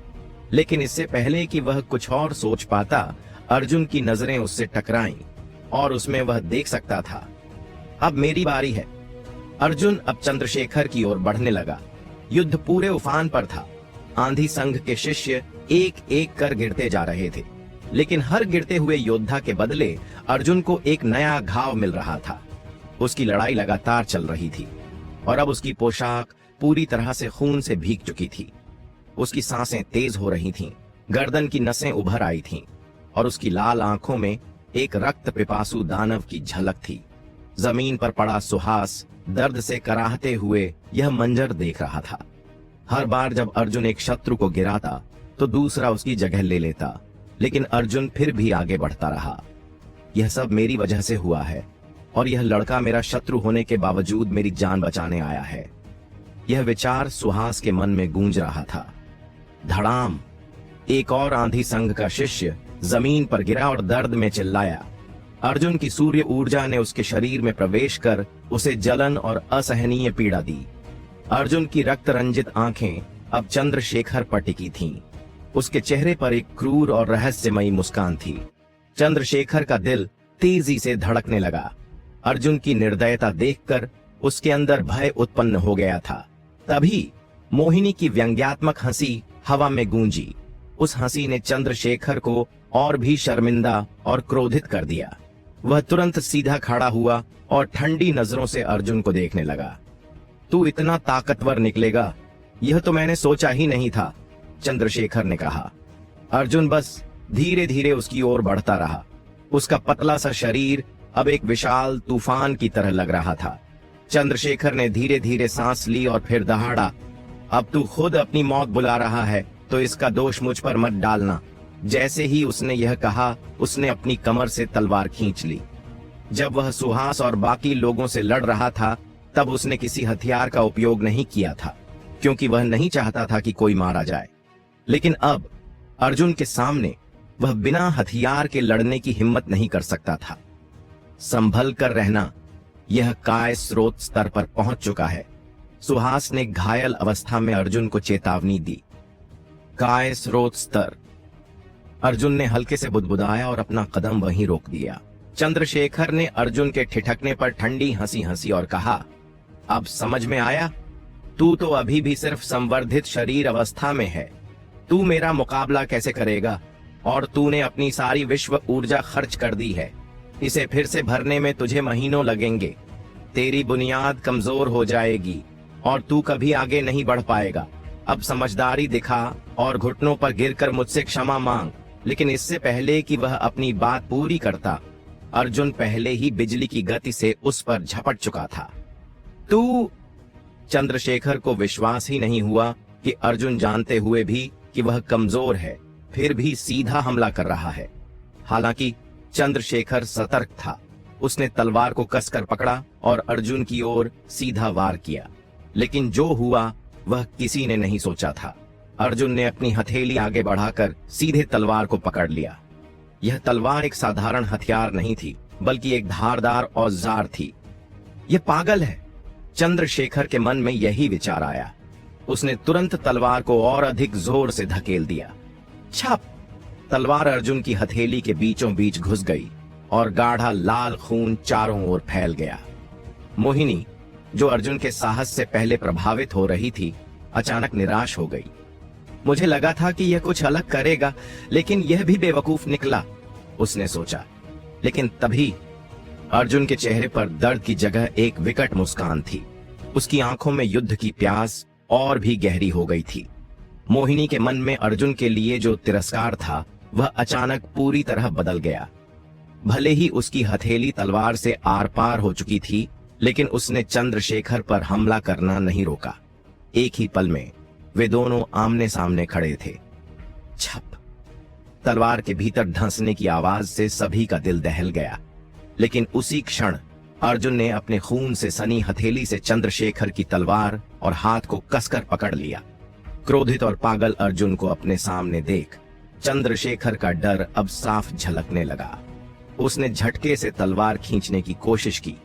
A: लेकिन इससे पहले कि वह कुछ और सोच पाता, अर्जुन की नजरें उससे टकराईं और उसमें वह देख सकता था, अब मेरी बारी है। अर्जुन अब चंद्रशेखर की ओर बढ़ने लगा। युद्ध पूरे उफान पर था। आंधी संघ के शिष्य एक एक कर गिरते जा रहे थे, लेकिन हर गिरते हुए योद्धा के बदले अर्जुन को एक नया घाव मिल रहा था। उसकी लड़ाई लगातार चल रही थी, और अब उसकी पोशाक पूरी तरह से खून से भीग चुकी थी। उसकी सांसें तेज हो रही थीं, गर्दन की नसें उभर आई थीं, और उसकी लाल आंखों में एक रक्त पिपासु दानव की झलक थी। जमीन पर पड़ा सुहास दर्द से कराहते हुए यह मंजर देख रहा था। हर बार जब अर्जुन एक शत्रु को गिराता, तो दूसरा उसकी जगह ले लेता, लेकिन अर्जुन फिर भी आगे बढ़ता रहा। यह सब मेरी वजह से हुआ है, और यह लड़का मेरा शत्रु होने के बावजूद मेरी जान बचाने आया है। यह विचार सुहास के मन में गूंज रहा था। धड़ाम! एक और आंधी संघ का शिष्य जमीन पर गिरा और दर्द में चिल्लाया। अर्जुन की सूर्य ऊर्जा ने उसके शरीर में प्रवेश कर उसे जलन और असहनीय पीड़ा दी। अर्जुन की रक्त रंजित आंखें अब चंद्रशेखर पर टिकी थीं। उसके चेहरे पर एक क्रूर और रहस्यमयी मुस्कान थी। चंद्रशेखर का दिल तेजी से धड़कने लगा। अर्जुन की निर्दयता देखकर उसके अंदर भय उत्पन्न हो गया था। तभी मोहिनी की व्यंग्यात्मक हंसी हवा में गूंजी। उस हंसी ने चंद्रशेखर को और भी शर्मिंदा और क्रोधित कर दिया। वह तुरंत सीधा खड़ा हुआ और ठंडी नजरों से अर्जुन को देखने लगा। तू इतना ताकतवर निकलेगा, यह तो मैंने सोचा ही नहीं था, चंद्रशेखर ने कहा। अर्जुन बस धीरे धीरे उसकी ओर बढ़ता रहा। उसका पतला सा शरीर अब एक विशाल तूफान की तरह लग रहा था। चंद्रशेखर ने धीरे धीरे सांस ली और फिर दहाड़ा, अब तू खुद अपनी मौत बुला रहा है तो इसका दोष मुझ पर मत डालना। जैसे ही उसने यह कहा, उसने अपनी कमर से तलवार खींच ली। जब वह सुहास और बाकी लोगों से लड़ रहा था, तब उसने किसी हथियार का उपयोग नहीं किया था, क्योंकि वह नहीं चाहता था कि कोई मारा जाए। लेकिन अब अर्जुन के सामने वह बिना हथियार के लड़ने की हिम्मत नहीं कर सकता था। संभल कर रहना, यह काय स्रोत स्तर पर पहुंच चुका है। सुहास ने घायल अवस्था में अर्जुन को चेतावनी दी। काय स्रोत स्तर। अर्जुन ने हल्के से बुदबुदाया और अपना कदम वहीं रोक दिया। चंद्रशेखर ने अर्जुन के ठिठकने पर ठंडी हंसी हंसी और कहा, अब समझ में आया? तू तो अभी भी सिर्फ संवर्धित शरीर अवस्था में है। तू मेरा मुकाबला कैसे करेगा? और तूने अपनी सारी विश्व ऊर्जा खर्च कर दी है। इसे फिर से भरने में तुझे महीनों लगेंगे। तेरी बुनियाद कमजोर हो जाएगी और तू कभी आगे नहीं बढ़ पाएगा। अब समझदारी दिखा और घुटनों पर गिरकर मुझसे क्षमा मांग। लेकिन इससे पहले कि वह अपनी बात पूरी करता, अर्जुन पहले ही बिजली की गति से उस पर झपट चुका था। तू? चंद्रशेखर को विश्वास ही नहीं हुआ कि अर्जुन जानते हुए भी कि वह कमजोर है, फिर भी सीधा हमला कर रहा है। हालांकि चंद्रशेखर सतर्क था। उसने तलवार को कसकर पकड़ा और अर्जुन की ओर सीधा वार किया। लेकिन जो हुआ वह किसी ने नहीं सोचा था। अर्जुन ने अपनी हथेली आगे बढ़ाकर सीधे तलवार को पकड़ लिया। यह तलवार एक साधारण हथियार नहीं थी, बल्कि एक धारदार औजार थी। यह पागल है। चंद्रशेखर के मन में यही विचार आया। उसने तुरंत तलवार को और अधिक जोर से धकेल दिया। छप! तलवार अर्जुन की हथेली के बीचों बीच घुस गई और गाढ़ा लाल खून चारों ओर फैल गया। मोहिनी, जो अर्जुन के साहस से पहले प्रभावित हो रही थी, अचानक निराश हो गई। मुझे लगा था कि यह कुछ अलग करेगा, लेकिन यह भी बेवकूफ निकला, उसने सोचा। लेकिन तभी अर्जुन के चेहरे पर दर्द की जगह एक विकट मुस्कान थी। उसकी आंखों में युद्ध की प्यास और भी गहरी हो गई थी। मोहिनी के मन में अर्जुन के लिए जो तिरस्कार था, वह अचानक पूरी तरह बदल गया। भले ही उसकी हथेली तलवार से आर पार हो चुकी थी, लेकिन उसने चंद्रशेखर पर हमला करना नहीं रोका। एक ही पल में वे दोनों आमने सामने खड़े थे। छप! तलवार के भीतर धंसने की आवाज से सभी का दिल दहल गया। लेकिन उसी क्षण अर्जुन ने अपने खून से सनी हथेली से चंद्रशेखर की तलवार और हाथ को कसकर पकड़ लिया। क्रोधित और पागल अर्जुन को अपने सामने देख चंद्रशेखर का डर अब साफ झलकने लगा। उसने झटके से तलवार खींचने की कोशिश की,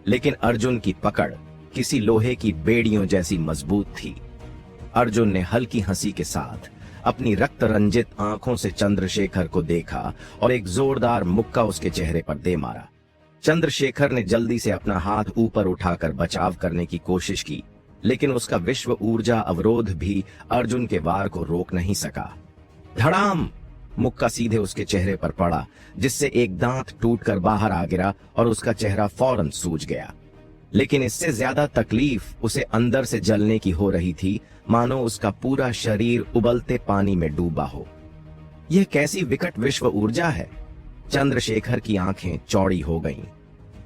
A: लेकिन अर्जुन की पकड़ किसी लोहे की बेड़ियों जैसी मजबूत थी। अर्जुन ने हल्की हंसी के साथ अपनी रक्त रंजित आंखों से चंद्रशेखर को देखा और एक जोरदार मुक्का उसके चेहरे पर दे मारा। चंद्रशेखर ने जल्दी से अपना हाथ ऊपर उठाकर बचाव करने की कोशिश की, लेकिन उसका विश्व ऊर्जा अवरोध भी अर्जुन के वार को रोक नहीं सका। धड़ाम! मुक्का सीधे उसके चेहरे पर पड़ा, जिससे एक दांत टूटकर बाहर आ गिरा और उसका चेहरा फौरन सूज गया। लेकिन इससे ज्यादा तकलीफ उसे अंदर से जलने की हो रही थी, मानो उसका पूरा शरीर उबलते पानी में डूबा हो। यह कैसी विकट विश्व ऊर्जा है? चंद्रशेखर की आंखें चौड़ी हो गईं।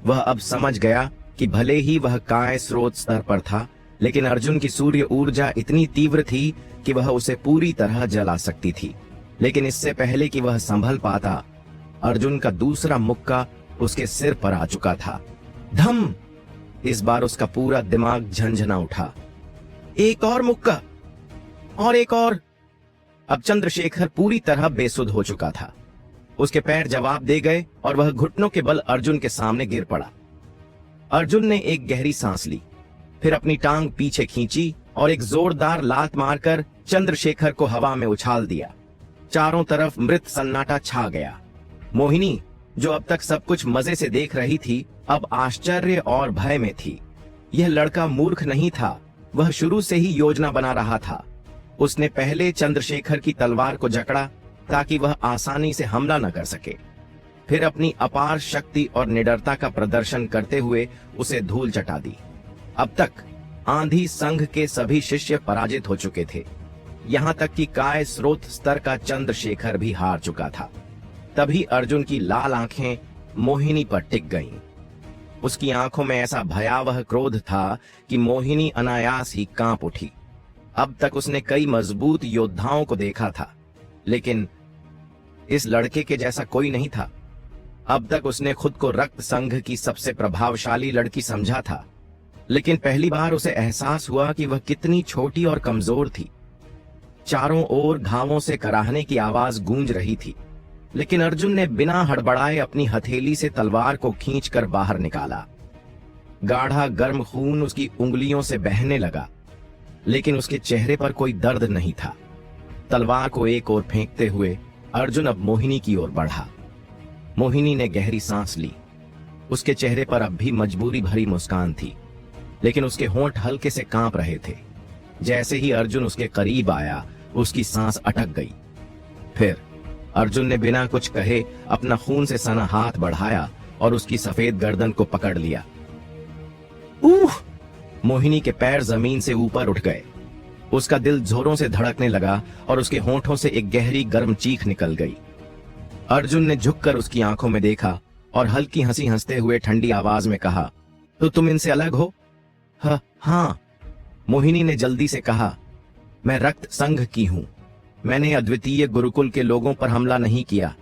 A: वह अब समझ गया कि भले ही वह काय स्रोत स्तर पर था, लेकिन अर्जुन की सूर्य ऊर्जा इतनी तीव्र थी कि वह उसे पूरी तरह जला सकती थी। लेकिन इससे पहले कि वह संभल पाता, अर्जुन का दूसरा मुक्का उसके सिर पर आ चुका था। धम! इस बार उसका पूरा दिमाग झंझना उठा। एक और मुक्का और एक और। अब चंद्रशेखर पूरी तरह बेसुध हो चुका था। उसके पैर जवाब दे गए और वह घुटनों के बल अर्जुन के सामने गिर पड़ा। अर्जुन ने एक गहरी सांस ली, फिर अपनी टांग पीछे खींची और एक जोरदार लात मारकर चंद्रशेखर को हवा में उछाल दिया। चारों तरफ मृत सन्नाटा छा गया। मोहिनी, जो अब तक सब कुछ मजे से देख रही थी, अब आश्चर्य और भय में थी। यह लड़का मूर्ख नहीं था, वह शुरू से ही योजना बना रहा था। उसने पहले चंद्रशेखर की तलवार को जकड़ा ताकि वह आसानी से हमला न कर सके, फिर अपनी अपार शक्ति और निडरता का प्रदर्शन करते हुए उसे धूल चटा दी। अब तक आंधी संघ के सभी शिष्य पराजित हो चुके थे। यहां तक कि काय स्रोत स्तर का चंद्रशेखर भी हार चुका था। तभी अर्जुन की लाल आंखें मोहिनी पर टिक गईं। उसकी आंखों में ऐसा भयावह क्रोध था कि मोहिनी अनायास ही कांप उठी। अब तक उसने कई मजबूत योद्धाओं को देखा था, लेकिन इस लड़के के जैसा कोई नहीं था। अब तक उसने खुद को रक्त संघ की सबसे प्रभावशाली लड़की समझा था, लेकिन पहली बार उसे एहसास हुआ कि वह कितनी छोटी और कमजोर थी। चारों ओर घावों से कराहने की आवाज गूंज रही थी, लेकिन अर्जुन ने बिना हड़बड़ाए अपनी हथेली से तलवार को खींचकर बाहर निकाला। गाढ़ा गर्म खून उसकी उंगलियों से बहने लगा, लेकिन उसके चेहरे पर कोई दर्द नहीं था। तलवार को एक ओर फेंकते हुए अर्जुन अब मोहिनी की ओर बढ़ा। मोहिनी ने गहरी सांस ली। उसके चेहरे पर अब भी मजबूरी भरी मुस्कान थी, लेकिन उसके होंठ हल्के से कांप रहे थे। जैसे ही अर्जुन उसके करीब आया, उसकी सांस अटक गई। फिर अर्जुन ने बिना कुछ कहे अपना खून से सना हाथ बढ़ाया और उसकी सफेद गर्दन को पकड़ लिया। उह! मोहिनी के पैर जमीन से ऊपर उठ गए। उसका दिल जोरों से धड़कने लगा और उसके होंठों से एक गहरी गर्म चीख निकल गई। अर्जुन ने झुककर उसकी आंखों में देखा और हल्की हंसी हंसते हुए ठंडी आवाज में कहा, तो तुम इनसे अलग हो? हाँ, मोहिनी ने जल्दी से कहा, मैं रक्त संघ की हूं। मैंने अद्वितीय गुरुकुल के लोगों पर हमला नहीं किया।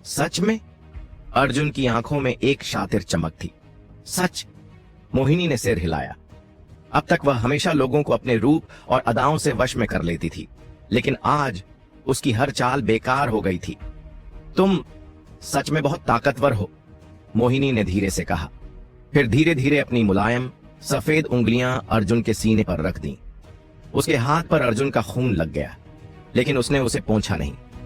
A: सच में? अर्जुन की आंखों में एक शातिर चमक थी। सच? मोहिनी ने सिर हिलाया। अब तक वह हमेशा लोगों को अपने रूप और अदाओं से वश में कर लेती थी, लेकिन आज उसकी हर चाल बेकार हो गई थी। तुम सच में बहुत ताकतवर हो, मोहिनी ने धीरे से कहा। फिर धीरे धीरे अपनी मुलायम सफेद उंगलियां अर्जुन के सीने पर रख दी। उसके हाथ पर अर्जुन का खून लग गया, लेकिन उसने उसे पोंछा नहीं।